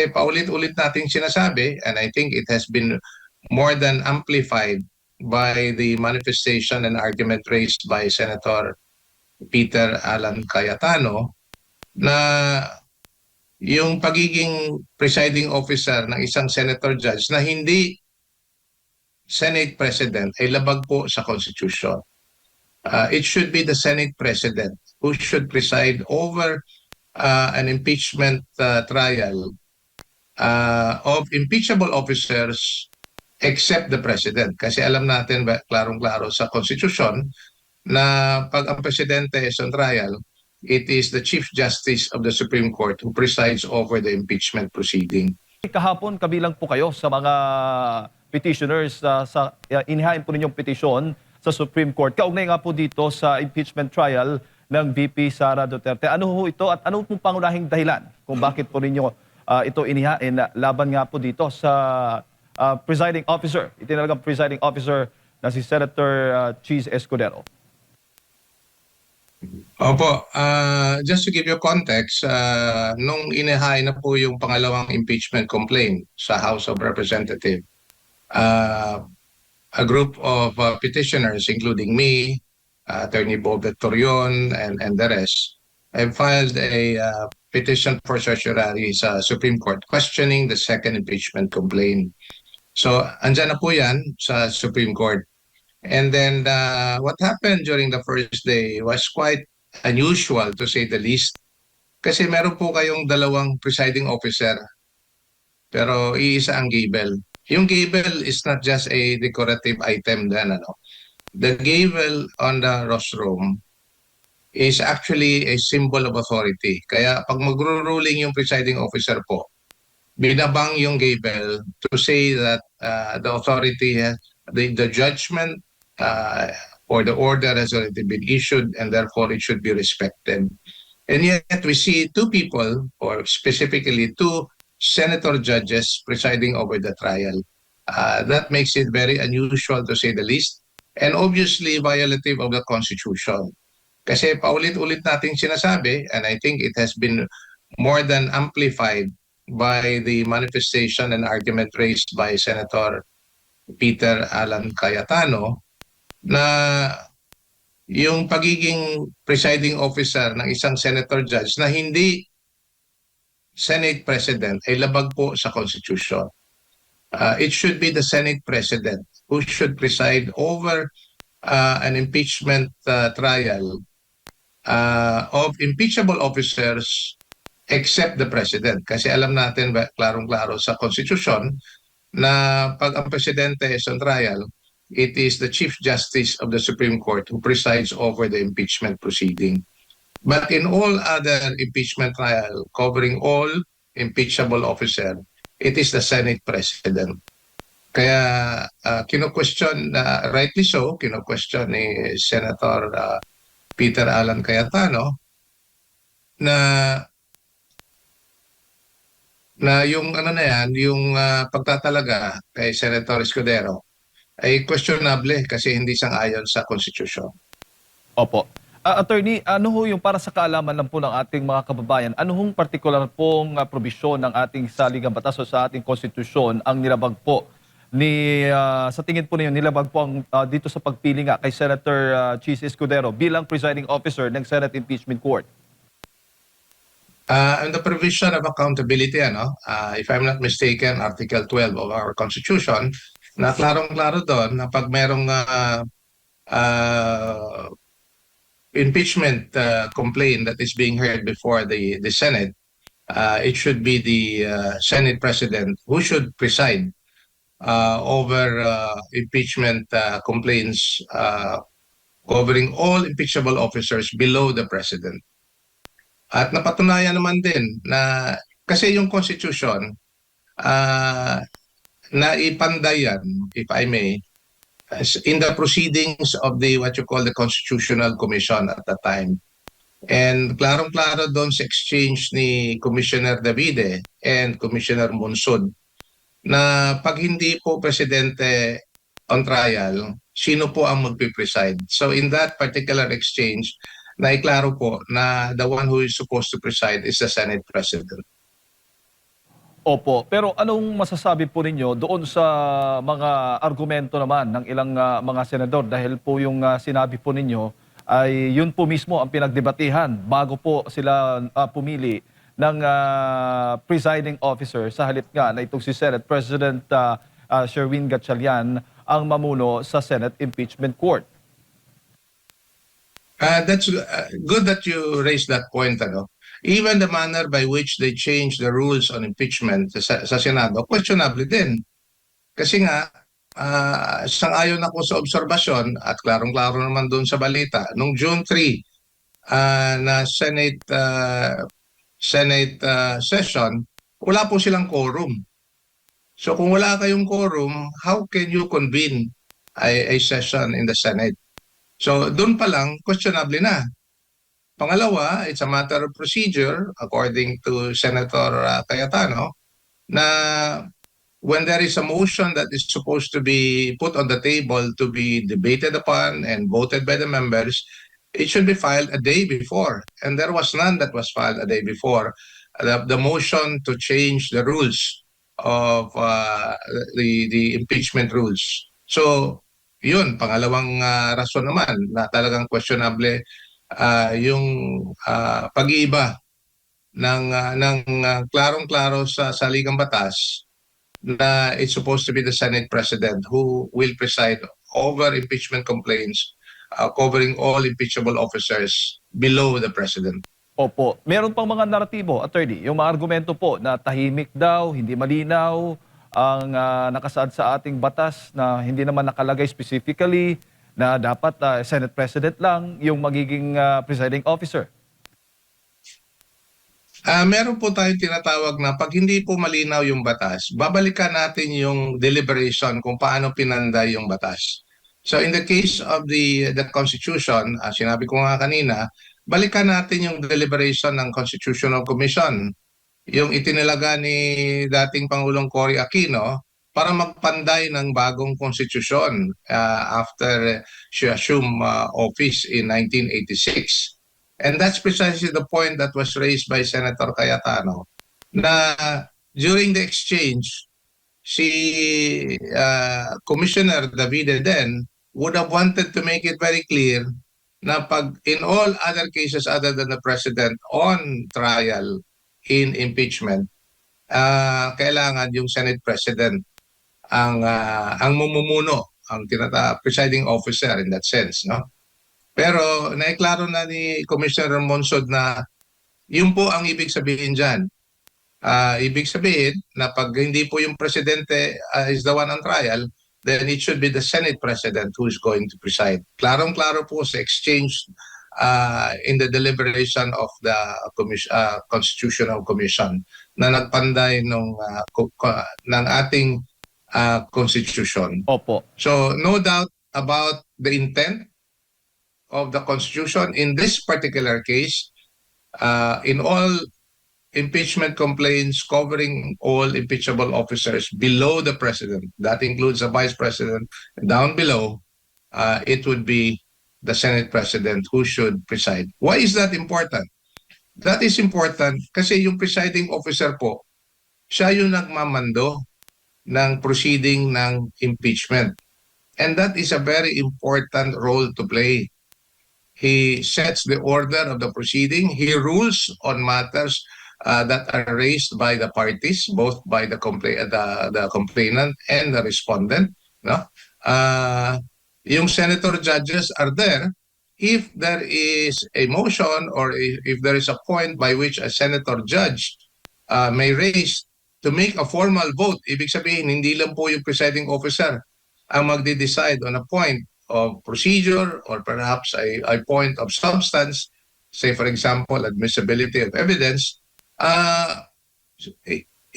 Kasi paulit-ulit nating sinasabi, and I think it has been more than amplified by the manifestation and argument raised by Senator Peter Alan Cayetano, na yung pagiging presiding officer ng isang senator judge na hindi Senate President ay labag po sa Constitution. It should be the Senate President who should preside over an impeachment trial of impeachable officers except the President. Kasi alam natin, klarong-klaro sa Constitution, na pag ang Presidente is on trial, it is the Chief Justice of the Supreme Court who presides over the impeachment proceeding. Kahapon kabilang po kayo sa mga petitioners sa inihain po ninyong petisyon sa Supreme Court. Kaugnay nga po dito sa impeachment trial ng VP Sara Duterte. Ano ho ito at ano pong pangunahing dahilan kung bakit po ninyo ito inihain laban nga po dito sa presiding officer, itinalagang presiding officer na si Senator Cheese Escudero? Opo, just to give you context, nung inihain na po yung pangalawang impeachment complaint sa House of Representatives, a group of petitioners, including me, Attorney Bob Torion, and the rest, have filed a petition for certiorari sa Supreme Court questioning the second impeachment complaint. So, andyan na po yan sa Supreme Court. And then what happened during the first day was quite unusual, to say the least. Kasi meron po kayong dalawang presiding officer, pero iisa ang gavel. Yung gavel is not just a decorative item then, ano. The gavel on the rostrum is actually a symbol of authority. Kaya pag magro-ruling yung presiding officer po, binabang yung gavel to say that the authority has, the judgment or the order has already been issued and therefore it should be respected. And yet we see two people, or specifically two senator judges presiding over the trial. That makes it very unusual, to say the least, and obviously violative of the Constitution. Kasi paulit-ulit nating sinasabi, and I think it has been more than amplified by the manifestation and argument raised by Senator Peter Alan Cayetano, na yung pagiging presiding officer ng isang senator judge na hindi Senate President ay labag po sa Constitution. It should be the Senate President who should preside over an impeachment trial of impeachable officers except the President. Kasi alam natin, klarong-klaro sa Constitution, na pag ang Presidente is on trial, it is the Chief Justice of the Supreme Court who presides over the impeachment proceeding. But in all other impeachment trial covering all impeachable officer, it is the Senate President. Kaya kino-question, rightly so, kino-question ni Senator Peter Alan Cayetano na yung ano na yan, yung pagtatalaga kay Senator Escudero ay questionable kasi hindi sang-ayon sa Constitution. Opo. Attorney, ano ho yung para sa kaalaman lang po ng ating mga kababayan, ano hong partikular pong probisyon ng ating saligang batas o sa ating konstitusyon ang nilabag po sa tingin po ninyo, nilabag po ang, dito sa pagpili nga kay Senator Cheese Escudero bilang presiding officer ng Senate Impeachment Court? And the provision of accountability, if I'm not mistaken, Article 12 of our Constitution, na klarong-klaro doon na pag merong impeachment complaint that is being heard before the Senate, it should be the Senate President who should preside over impeachment complaints covering all impeachable officers below the President. At napatunayan naman din na kasi yung Constitution na ipandayan, if I may, in the proceedings of the what you call the Constitutional Commission at the time. And klarong-klaro doon sa exchange ni Commissioner Davide and Commissioner Monsod na pag hindi po presidente on trial, sino po ang magpipreside. So in that particular exchange, naiklaro po na the one who is supposed to preside is the Senate President. Opo, pero anong masasabi po ninyo doon sa mga argumento naman ng ilang mga senador dahil po yung sinabi po ninyo ay yun po mismo ang pinagdebatehan bago po sila pumili ng presiding officer sa halip nga na itong si Senate President Sherwin Gatchalian ang mamuno sa Senate Impeachment Court. That's good that you raised that point, ano. Even the manner by which they changed the rules on impeachment sa Senado, questionable din. Kasi nga, sang-ayon ako sa obserbasyon at klarong-klaro naman doon sa balita, nung June 3 na Senate session, wala po silang quorum. So kung wala kayong quorum, how can you convene a session in the Senate? So doon pa lang, questionable na. Pangalawa, it's a matter of procedure, according to Senator Cayetano, na when there is a motion that is supposed to be put on the table to be debated upon and voted by the members, it should be filed a day before. And there was none that was filed a day before. The motion to change the rules of the impeachment rules. So, yun, pangalawang rason naman na talagang questionable yung pag-iiba ng klarong-klaro sa saligang batas na it's supposed to be the Senate President who will preside over impeachment complaints covering all impeachable officers below the President. Opo, meron pang mga naratibo, attorney, yung mga argumento po na tahimik daw, hindi malinaw, ang nakasaad sa ating batas na hindi naman nakalagay specifically na dapat Senate President lang yung magiging presiding officer. Meron po tayong tinatawag na pag hindi po malinaw yung batas, babalikan natin yung deliberation kung paano pinanday yung batas. So in the case of the Constitution, sinabi ko nga kanina, balikan natin yung deliberation ng Constitutional Commission, yung itinilaga ni dating Pangulong Cory Aquino para magpanday ng bagong konstitusyon after she assumed office in 1986. And that's precisely the point that was raised by Senator Cayetano, na during the exchange, si Commissioner Davide then would have wanted to make it very clear na pag in all other cases other than the President on trial in impeachment, kailangan yung Senate President ang mumumuno, ang presiding officer in that sense, no? Pero naiklaro na ni Commissioner Monsod na yun po ang ibig sabihin dyan. Ibig sabihin na pag hindi po yung presidente is the one on trial, then it should be the Senate President who is going to preside. Klarong-klaro po sa exchange in the deliberation of the Constitutional Commission na nagpanday ng ating Constitution. Opo. So no doubt about the intent of the Constitution in this particular case, in all impeachment complaints covering all impeachable officers below the President, that includes the Vice President, and down below, it would be the Senate President who should preside. Why is that important? That is important kasi yung presiding officer po, siya yung nagmamando ng proceeding ng impeachment. And that is a very important role to play. He sets the order of the proceeding. He rules on matters that are raised by the parties, both by the complainant and the respondent. No? Yung senator judges are there if there is a motion or if there is a point by which a senator judge may raise to make a formal vote. Ibig sabihin, hindi lang po yung presiding officer ang magde-decide on a point of procedure or perhaps a point of substance, say for example, admissibility of evidence,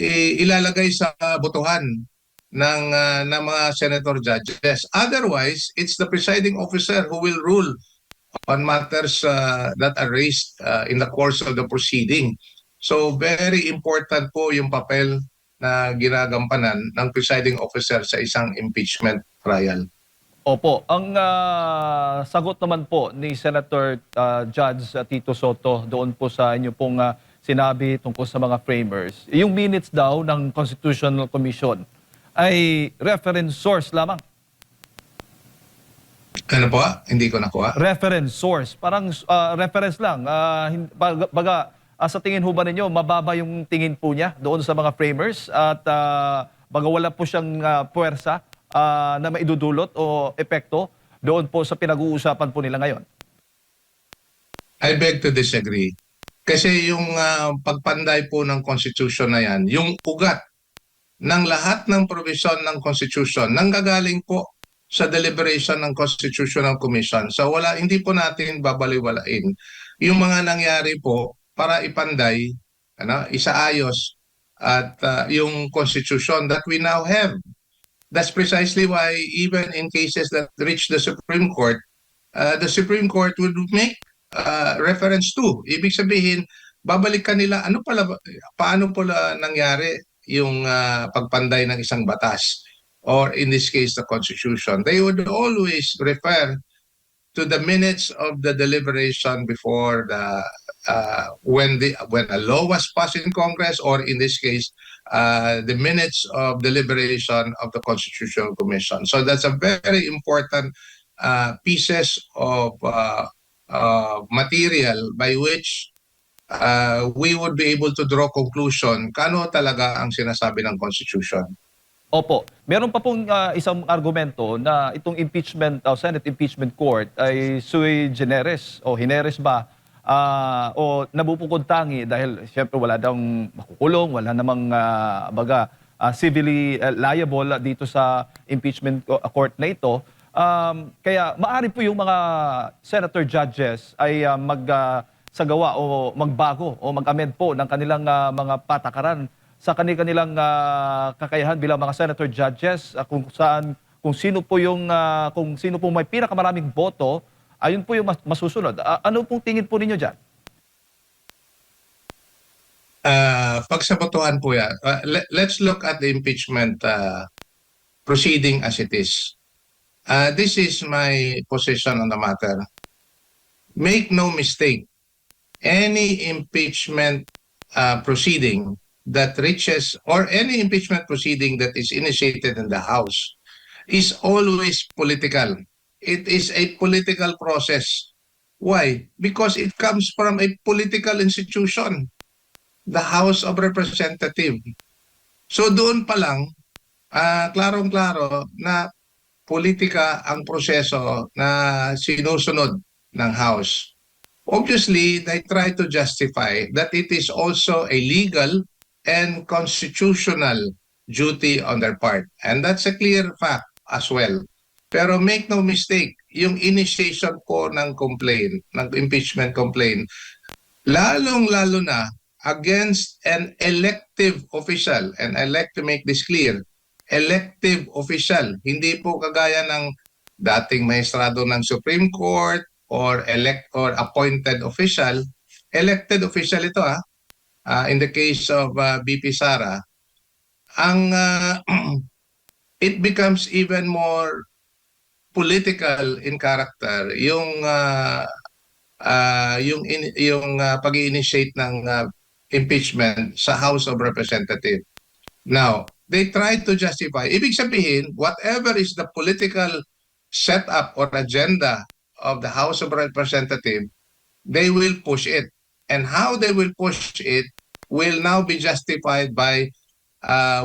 ilalagay sa botohan ng mga senator judges. Otherwise, it's the presiding officer who will rule on matters that are raised in the course of the proceeding. So very important po yung papel na ginagampanan ng presiding officer sa isang impeachment trial. Opo, ang sagot naman po ni Senator Judge Tito Soto doon po sa inyo pong sinabi tungkol sa mga framers. Yung minutes daw ng Constitutional Commission ay reference source lamang. Ano po? Hindi ko nakuha. Reference source. Parang reference lang. Sa tingin ho ba ninyo, mababa yung tingin po niya doon sa mga framers at baga wala po siyang puwersa na maidudulot o epekto doon po sa pinag-uusapan po nila ngayon? I beg to disagree. Kasi yung pagpanday po ng Constitution na yan, yung ugat ng lahat ng provision ng Constitution nanggagaling po sa deliberation ng Constitutional Commission. So hindi po natin babaliwalain yung mga nangyari po para ipanday, isaayos at yung Constitution that we now have. That's precisely why even in cases that reach the Supreme Court would make reference to. Ibig sabihin, babalikan nila paano pala nangyari yung pagpanday ng isang batas or in this case the Constitution. They would always refer to the minutes of the deliberation before when a law was passed in Congress, or in this case the minutes of deliberation of the Constitutional Commission. So that's a very important pieces of material by which we would be able to draw conclusion kano talaga ang sinasabi ng Constitution. Opo. Meron pa pong isang argumento na itong impeachment, Senate Impeachment Court ay sui generis o hineres ba o nabubukod tangi dahil siyempre wala daw makukulong, wala namang civilly liable dito sa impeachment court na ito. Kaya maaari po yung mga senator judges ay magsagawa o magbago o mag-amend po ng kanilang mga patakaran sa kanilang kakayahan bilang mga senator judges kung sino po may pinakamaraming boto, ayun po yung masusunod. Ano pong tingin po ninyo diyan? Pagsabotohan po yan. Let's look at the impeachment proceeding as it is. This is my position on the matter. Make no mistake, any impeachment proceeding that reaches, or any impeachment proceeding that is initiated in the House is always political. It is a political process. Why? Because it comes from a political institution, the House of Representatives. So doon pa lang, klarong-klaro na politika ang proseso na sinusunod ng House. Obviously, they try to justify that it is also a legal and constitutional duty on their part. And that's a clear fact as well. Pero make no mistake, yung initiation po ng complaint, ng impeachment complaint, lalong-lalo na against an elective official, and I like to make this clear, elective official, hindi po kagaya ng dating maestrado ng Supreme Court or appointed official. Elected official ito in the case of BP Sara, it becomes even more political in character yung pag-initiate ng impeachment sa House of Representatives. Now, they try to justify. Ibig sabihin, whatever is the political setup or agenda of the House of Representatives, they will push it. And how they will push it will now be justified by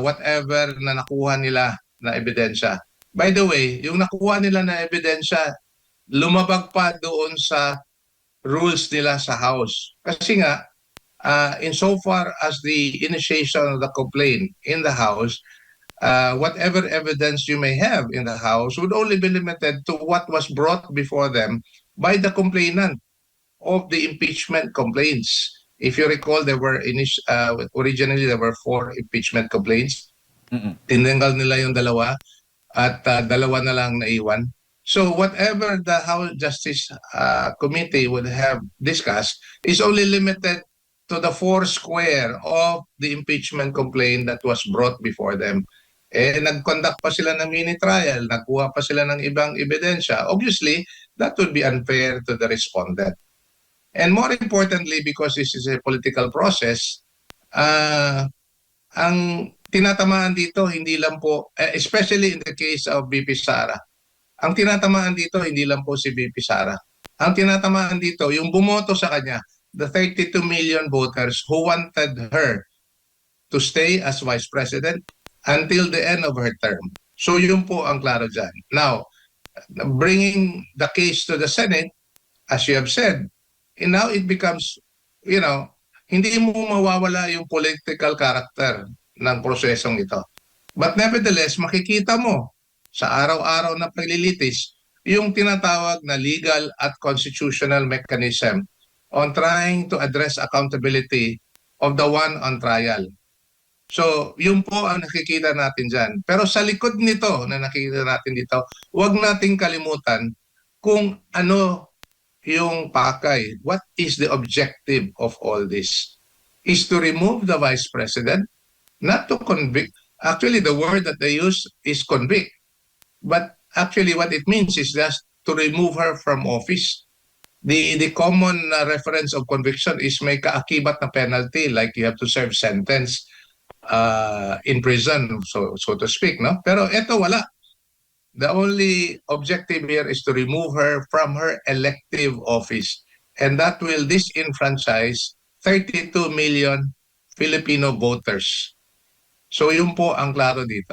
whatever na nakuha nila na ebidensya. By the way, yung nakuha nila na ebidensya, lumabag pa doon sa rules nila sa House. Kasi nga, insofar as the initiation of the complaint in the House, whatever evidence you may have in the House would only be limited to what was brought before them by the complainant of the impeachment complaints. If you recall, originally there were 4 impeachment complaints. Tinanggal nila yung 2 at 2 na lang naiwan. So whatever the House Justice Committee would have discussed is only limited to the 4 square of the impeachment complaint that was brought before them. Nag-conduct pa sila ng mini trial, nagkuha pa sila ng ibang ebidensya. Obviously, that would be unfair to the respondent. And more importantly, because this is a political process, uh, ang tinatamaan dito hindi lang po, especially in the case of VP Sara, ang tinatamaan dito hindi lang po si VP Sara. Ang tinatamaan dito, yung bumoto sa kanya, the 32 million voters who wanted her to stay as Vice President until the end of her term. So yun po ang klaro dyan. Now, bringing the case to the Senate, as you have said, and now it becomes, you know, hindi mo mawawala yung political character ng prosesong ito. But nevertheless, makikita mo sa araw-araw na paglilitis yung tinatawag na legal at constitutional mechanism on trying to address accountability of the one on trial. So, yun po ang nakikita natin dyan. Pero sa likod nito na nakikita natin dito, huwag nating kalimutan kung ano yung pakay. What is the objective of all this? Is to remove the Vice President, not to convict. Actually, the word that they use is convict. But actually what it means is just to remove her from office. The common reference of conviction is may kaakibat na penalty, like you have to serve sentence in prison, so to speak, no? Pero ito wala. The only objective here is to remove her from her elective office, and that will disenfranchise 32 million Filipino voters. So yun po ang klaro dito.